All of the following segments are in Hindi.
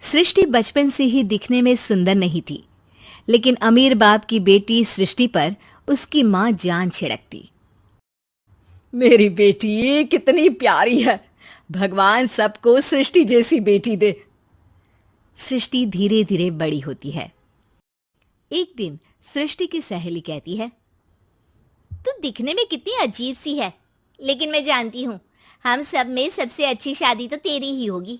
सृष्टि बचपन से ही दिखने में सुंदर नहीं थी, लेकिन अमीर बाप की बेटी सृष्टि पर उसकी माँ जान छिड़कती। मेरी बेटी कितनी प्यारी है, भगवान सबको सृष्टि जैसी बेटी दे। सृष्टि धीरे धीरे बड़ी होती है। एक दिन सृष्टि की सहेली कहती है, तू दिखने में कितनी अजीब सी है, लेकिन मैं जानती हूँ हम सब में सबसे अच्छी शादी तो तेरी ही होगी।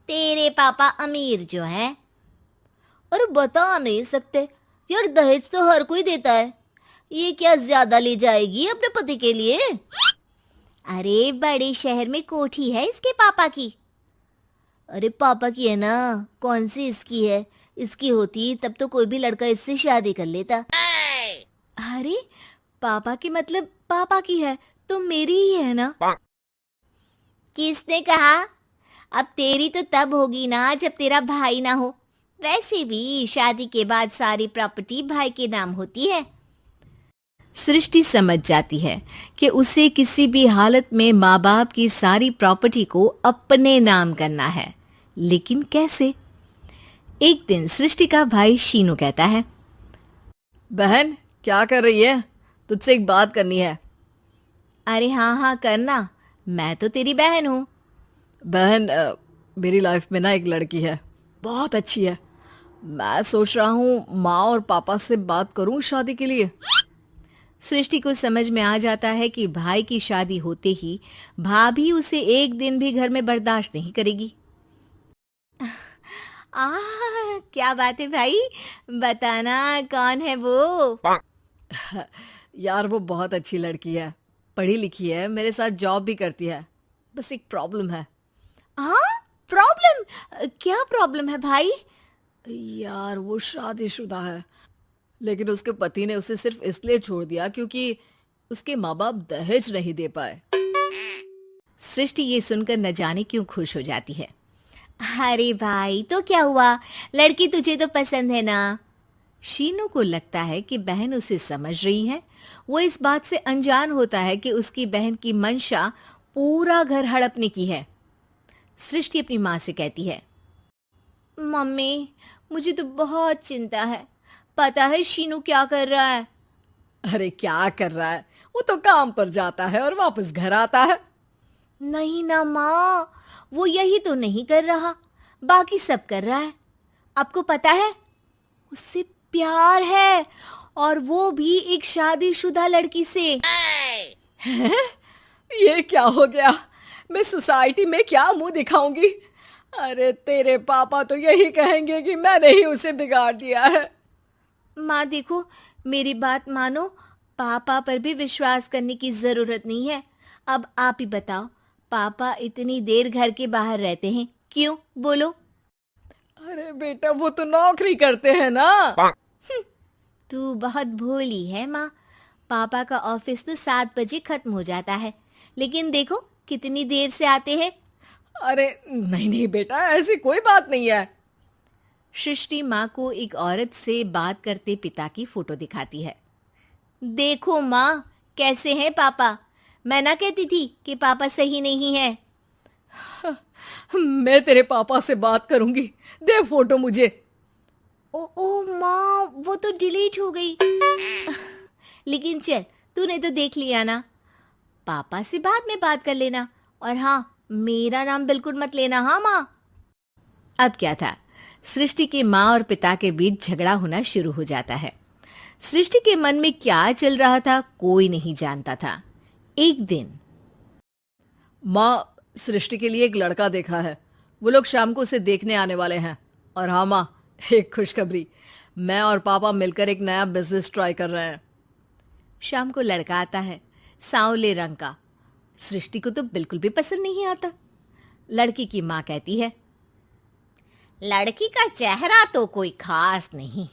तेरे पापा अमीर जो हैं। और बता नहीं सकते यार, दहेज तो हर कोई देता है, ये क्या ज्यादा ले जाएगी अपने पति के लिए? अरे बड़े शहर में कोठी है इसके पापा की। अरे पापा की है ना, कौन सी इसकी है? इसकी होती तब तो कोई भी लड़का इससे शादी कर लेता। अरे पापा की मतलब पापा की है तो मेरी ही है ना? किसने कहा? अब तेरी तो तब होगी ना जब तेरा भाई ना हो। वैसे भी शादी के बाद सारी प्रॉपर्टी भाई के नाम होती है। सृष्टि समझ जाती है कि उसे किसी भी हालत में माँ बाप की सारी प्रॉपर्टी को अपने नाम करना है, लेकिन कैसे? एक दिन सृष्टि का भाई शीनू कहता है, बहन क्या कर रही है? तुझसे एक बात करनी है। अरे हाँ हाँ करना, मैं तो तेरी बहन हूँ। बहन मेरी लाइफ में ना एक लड़की है, बहुत अच्छी है। मैं सोच रहा हूँ माँ और पापा से बात करूँ शादी के लिए। सृष्टि को समझ में आ जाता है कि भाई की शादी होते ही भाभी उसे एक दिन भी घर में बर्दाश्त नहीं करेगी। क्या बात है भाई, बताना कौन है वो? यार वो बहुत अच्छी लड़की है, पढ़ी लिखी है, मेरे साथ जॉब भी करती है। बस एक प्रॉब्लम है। प्रॉब्लम? क्या प्रॉब्लम है भाई? यार वो शादीशुदा है, लेकिन उसके पति ने उसे सिर्फ इसलिए छोड़ दिया क्योंकि उसके माँ बाप दहेज नहीं दे पाए। सृष्टि ये सुनकर न जाने क्यों खुश हो जाती है। अरे भाई तो क्या हुआ, लड़की तुझे तो पसंद है ना? शीनू को लगता है कि बहन उसे समझ रही है। वो इस बात से अनजान होता है कि उसकी बहन की मंशा पूरा घर हड़पने की है। सृष्टि अपनी माँ से कहती है, मम्मी मुझे तो बहुत चिंता है, पता है शीनू क्या कर रहा है? अरे क्या कर रहा है, वो तो काम पर जाता है और वापस घर आता है। नहीं ना माँ, वो यही तो नहीं कर रहा, बाकी सब कर रहा है। आपको पता है उससे प्यार है, और वो भी एक शादीशुदा लड़की से। ये क्या हो गया, मैं सोसाइटी में क्या मुंह दिखाऊंगी? अरे तेरे पापा तो यही कहेंगे कि मैंने ही उसे बिगाड़ दिया है। माँ देखो, मेरी बात मानो, पापा पर भी विश्वास करने की जरूरत नहीं है। अब आप ही बताओ, पापा इतनी देर घर के बाहर रहते हैं क्यों, बोलो? अरे बेटा वो तो नौकरी करते हैं ना। तू बहुत भोली है माँ, पापा का ऑफिस तो 7 बजे खत्म हो जाता है, लेकिन देखो कितनी देर से आते हैं। अरे नहीं नहीं बेटा, ऐसी कोई बात नहीं है। सृष्टि माँ को एक औरत से बात करते पिता की फोटो दिखाती है। देखो माँ, कैसे हैं पापा? मैं ना कहती थी कि पापा सही नहीं है। मैं तेरे पापा से बात करूंगी, दे फोटो मुझे। ओ माँ, वो तो डिलीट हो गई। लेकिन चल, तूने तो देख लिया ना, पापा से बाद में बात कर लेना, और हाँ मेरा नाम बिल्कुल मत लेना। हाँ माँ। अब क्या था, सृष्टि के माँ और पिता के बीच झगड़ा होना शुरू हो जाता है। सृष्टि के मन में क्या चल रहा था कोई नहीं जानता था। एक दिन, माँ सृष्टि के लिए एक लड़का देखा है, वो लोग शाम को उसे देखने आने वाले हैं। और हाँ माँ, एक खुशखबरी, मैं और पापा मिलकर एक नया बिजनेस ट्राई कर रहे हैं। शाम को लड़का आता है, सांवले रंग का। सृष्टि को तो बिल्कुल भी पसंद नहीं आता। लड़की की माँ कहती है, लड़की का चेहरा तो कोई खास नहीं,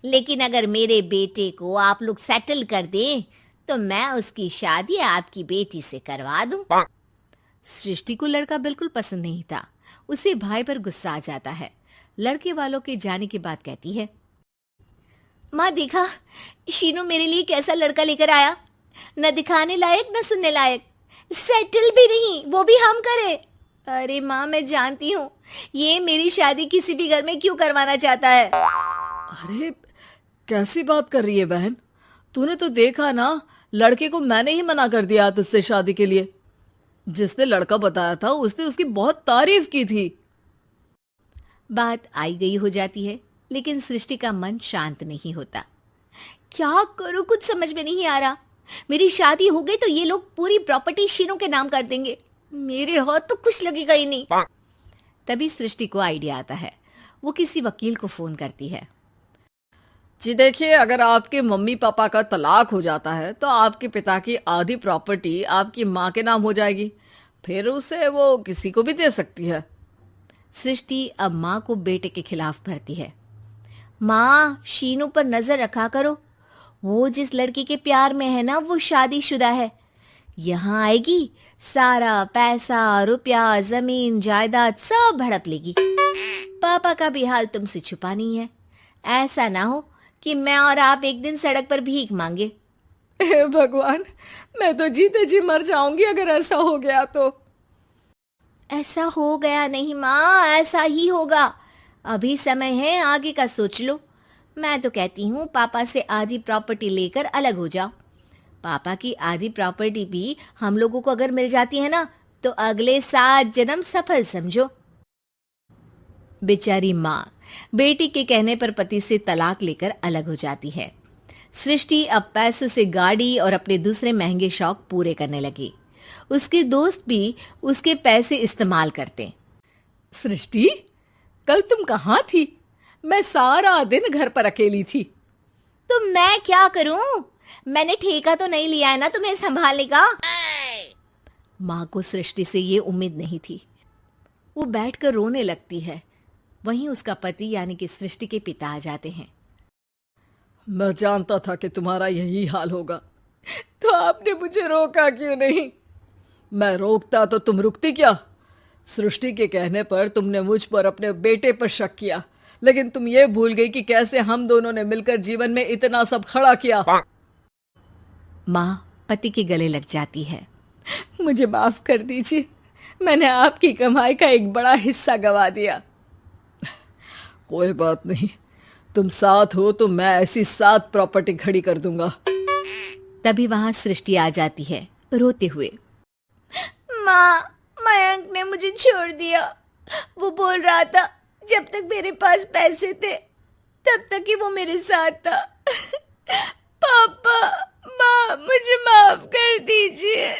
लेकिन अगर मेरे बेटे को आप लोग सेटल कर दें तो मैं उसकी शादी आपकी बेटी से करवा दूं। सृष्टि को लड़का बिल्कुल पसंद नहीं था। उसे भाई पर गुस्सा आ जाता है। लड़के वालों के जाने के बाद कहती है, माँ देखा शीनू मेरे लिए कैसा लड़का लेकर आया, न दिखाने लायक न सुनने लायक, सेटल भी नहीं, वो भी हम करे। अरे माँ, मैं जानती हूँ ये मेरी शादी किसी भी घर में क्यों करवाना चाहता है। अरे कैसी बात कर रही है बहन? तूने तो देखा ना, लड़के को मैंने ही मना कर दिया तुझसे शादी के लिए। जिसने लड़का बताया था उसने उसकी बहुत तारीफ की थी। बात आई गई हो जाती है, लेकिन सृष्टि का मन शांत नहीं होता। क्या करूं, कुछ समझ में नहीं आ रहा। मेरी शादी हो गई तो ये लोग पूरी प्रॉपर्टी शीनू के नाम कर देंगे, मेरे हाथ तो कुछ लगेगा ही नहीं। तभी सृष्टि को आइडिया आता है। वो किसी वकील को फोन करती है। जी देखिए, अगर आपके मम्मी पापा का तलाक हो जाता है तो आपके पिता की आधी प्रॉपर्टी आपकी माँ के नाम हो जाएगी, फिर उसे वो किसी को भी दे सकती है। सृष्टि अब माँ को बेटे के खिलाफ भरती है। माँ, शीनू पर नजर रखा करो, वो जिस लड़की के प्यार में है ना वो शादीशुदा है। यहाँ आएगी, सारा पैसा रुपया जमीन जायदाद सब हड़प लेगी। पापा का भी हाल तुमसे छुपा नहीं है। ऐसा ना हो कि मैं और आप एक दिन सड़क पर भीख मांगे। हे भगवान, मैं तो जीते जी मर जाऊंगी अगर ऐसा हो गया तो। ऐसा हो गया नहीं माँ, ऐसा ही होगा। अभी समय है, आगे का सोच लो। मैं तो कहती हूँ पापा से आधी प्रॉपर्टी लेकर अलग हो जाओ। पापा की आधी प्रॉपर्टी भी हम लोगों को अगर मिल जाती है ना तो अगले 7 जन्म सफल समझो। बेचारी माँ बेटी के कहने पर पति से तलाक लेकर अलग हो जाती है। सृष्टि अब पैसों से गाड़ी और अपने दूसरे महंगे शौक पूरे करने लगी। उसके दोस्त भी उसके पैसे इस्तेमाल करते। सृष्टि, कल तुम कहाँ थी? मैं सारा दिन घर पर अकेली थी। तो मैं क्या करूं? मैंने ठेका तो नहीं लिया है ना तुम्हें संभालने का। माँ को सृष्टि से ये उम्मीद नहीं थी। वो बैठकर रोने लगती है। वहीं उसका पति यानी कि सृष्टि के पिता आ जाते हैं। मैं जानता था कि तुम्हारा यही हाल होगा, तो आपने मुझे रोका क्यों नहीं? मैं रोकता तो तुम रुकती क्या? सृष्टि के कहने पर तुमने मुझ पर अपने बेटे पर शक किया, लेकिन तुम ये भूल गई कि कैसे हम दोनों ने मिलकर जीवन में इतना सब खड़ा किया। माँ पति के गले लग जाती है। मुझे माफ कर दीजिए, मैंने आपकी कमाई का एक बड़ा हिस्सा गवा दिया। कोई बात नहीं, तुम साथ हो तो मैं ऐसी 7 प्रॉपर्टी खड़ी कर दूंगा। तभी वहां सृष्टि आ जाती है रोते हुए। माँ, मयंक ने मुझे छोड़ दिया। वो बोल रहा था जब तक मेरे पास पैसे थे तब तक ही वो मेरे साथ था। पापा, माँ, मुझे माफ कर दीजिए।